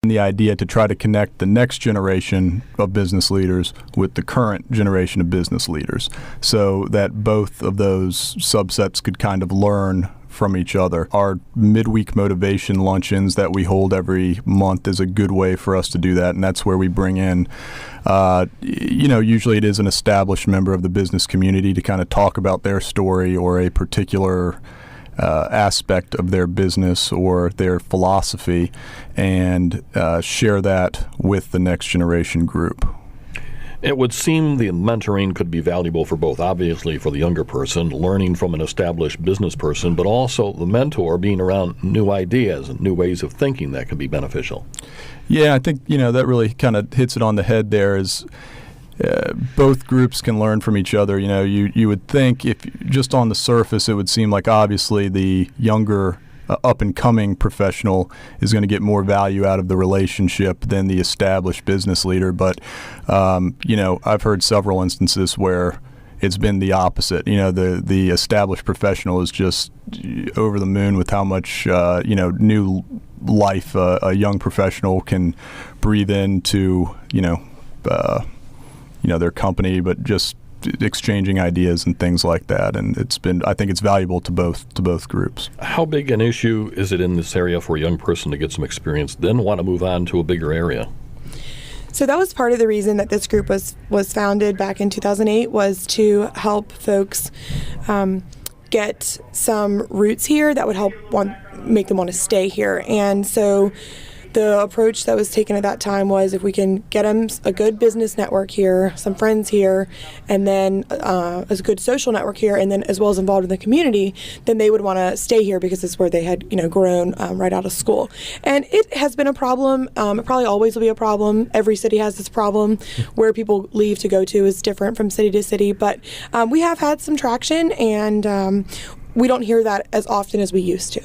The idea to try to connect the next generation of business leaders with the current generation of business leaders so that both of those subsets could kind of learn from each other. Our midweek motivation luncheons that we hold every month is a good way for us to do that, and that's where we bring in, usually it is an established member of the business community to kind of talk about their story or a particular aspect of their business or their philosophy and share that with the next generation group. It would seem the mentoring could be valuable for both, obviously for the younger person, learning from an established business person, but also the mentor being around new ideas and new ways of thinking that could be beneficial. Yeah, I think, that really kind of hits it on the head there is both groups can learn from each other. You would think if just on the surface it would seem like obviously the younger up-and-coming professional is going to get more value out of the relationship than the established business leader. But, I've heard several instances where it's been the opposite. The established professional is just over the moon with how much, new life a young professional can breathe into, their company, but just exchanging ideas and things like that. And I think it's valuable to both groups. How big an issue is it in this area for a young person to get some experience, then want to move on to a bigger area? So that was part of the reason that this group was founded back in 2008, was to help folks get some roots here that would make them want to stay here. And so the approach that was taken at that time was if we can get them a good business network here, some friends here, and then a good social network here, and then as well as involved in the community, then they would want to stay here because it's where they had grown right out of school. And it has been a problem. It probably always will be a problem. Every city has this problem. Where people leave to go to is different from city to city. But we have had some traction, and we don't hear that as often as we used to.